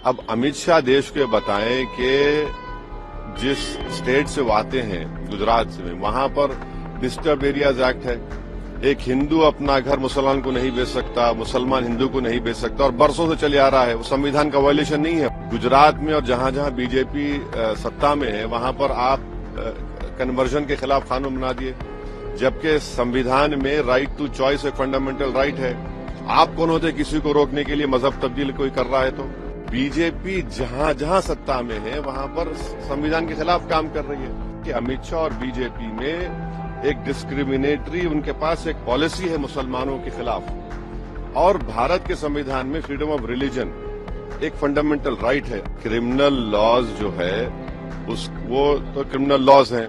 अब अमित शाह देश को बताएं कि जिस स्टेट से वो आते हैं, गुजरात से, वहां पर डिस्टर्ब एरियाज एक्ट है। एक हिंदू अपना घर मुसलमान को नहीं बेच सकता, मुसलमान हिंदू को नहीं बेच सकता, और बरसों से चले आ रहा है। वो संविधान का वायलेशन नहीं है। गुजरात में और जहां जहां बीजेपी सत्ता में है, वहां पर आप कन्वर्जन के खिलाफ कानून बना दिए, जबकि संविधान में राइट टू चॉइस एक फंडामेंटल राइट है। आप कौन होते किसी को रोकने के लिए मजहब तब्दील कोई कर रहा है? तो बीजेपी जहां जहां सत्ता में है, वहां पर संविधान के खिलाफ काम कर रही है। कि अमित शाह और बीजेपी में एक डिस्क्रिमिनेटरी, उनके पास एक पॉलिसी है मुसलमानों के खिलाफ। और भारत के संविधान में फ्रीडम ऑफ रिलीजन एक फंडामेंटल राइट है। क्रिमिनल लॉज जो है वो तो क्रिमिनल लॉज हैं।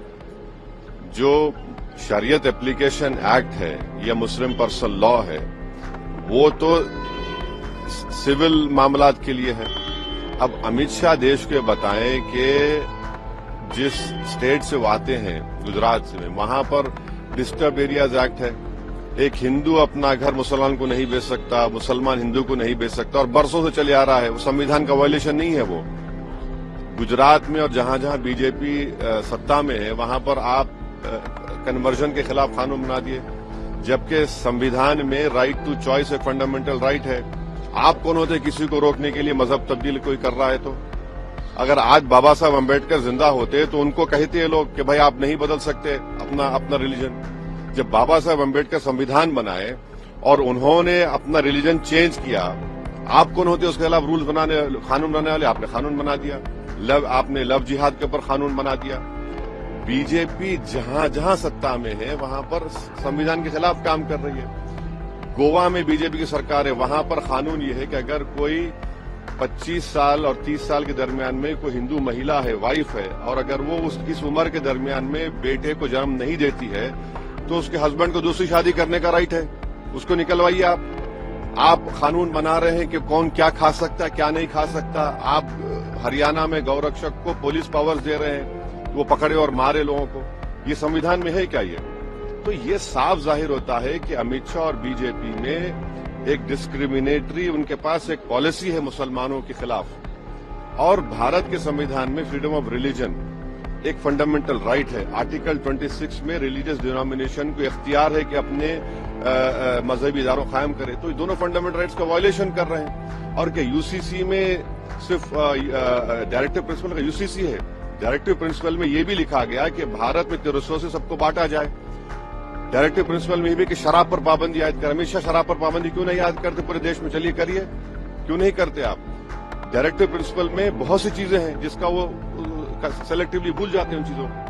जो शरीयत एप्लीकेशन एक्ट है या मुस्लिम पर्सनल लॉ है, वो तो सिविल मामलात के लिए है। अब अमित शाह देश को बताएं कि जिस स्टेट से वो आते हैं, गुजरात से, वहां पर डिस्टर्ब एरियाज एक्ट है। एक हिंदू अपना घर मुसलमान को नहीं बेच सकता, मुसलमान हिंदू को नहीं बेच सकता, और बरसों से चले आ रहा है। वो संविधान का वायलेशन नहीं है। वो गुजरात में और जहां जहां बीजेपी सत्ता में है, वहां पर आप कन्वर्जन के खिलाफ कानून बना दिए, जबकि संविधान में राइट टू चॉइस एक फंडामेंटल राइट है। आप कौन होते किसी को रोकने के लिए मजहब तब्दील कोई कर रहा है? तो अगर आज बाबा साहब अम्बेडकर जिंदा होते तो उनको कहते हैं लोग कि भाई आप नहीं बदल सकते अपना रिलीजन। जब बाबा साहब अम्बेडकर संविधान बनाए और उन्होंने अपना रिलीजन चेंज किया, आप कौन होते उसके खिलाफ रूल्स बनाने, कानून बनाने वाले? आपने कानून बना दिया। आपने लव जिहाद के ऊपर कानून बना दिया। बीजेपी जहां जहां सत्ता में है, वहां पर संविधान के खिलाफ काम कर रही है। गोवा में बीजेपी की सरकार है, वहां पर कानून ये है कि अगर कोई 25 साल और 30 साल के दरमियान में कोई हिंदू महिला है, वाइफ है, और अगर वो इस उम्र के दरमियान में बेटे को जन्म नहीं देती है, तो उसके हस्बैंड को दूसरी शादी करने का राइट है। उसको निकलवाइए। आप कानून बना रहे हैं कि कौन क्या खा सकता है, क्या नहीं खा सकता। आप हरियाणा में गौरक्षक को पुलिस पावर्स दे रहे हैं, वो पकड़े और मारे लोगों को। ये संविधान में है क्या? ये तो ये साफ जाहिर होता है कि अमित शाह और बीजेपी में एक डिस्क्रिमिनेटरी, उनके पास एक पॉलिसी है मुसलमानों के खिलाफ। और भारत के संविधान में फ्रीडम ऑफ रिलीजन एक फंडामेंटल राइट है। आर्टिकल 26 में रिलीजियस डिनोमिनेशन को इख्तियार है कि अपने मजहबी इदारों कायम करे। तो ये दोनों फंडामेंटल राइट्स का वायलेशन कर रहे हैं। और क्या यूसीसी में सिर्फ डायरेक्टिव प्रिंसिपल का यूसीसी है? डायरेक्टिव प्रिंसिपल में ये भी लिखा गया कि भारत में रिसोर्सेज सबको बांटा जाए। डायरेक्टिव प्रिंसिपल में भी कि शराब पर पाबंदी आयद कर। हमेशा शराब पर पाबंदी क्यों नहीं आयद करते पूरे देश में? चलिए करिए, क्यों नहीं करते आप? डायरेक्टिव प्रिंसिपल में बहुत सी चीजें हैं जिसका वो सेलेक्टिवली भूल जाते हैं उन चीजों को।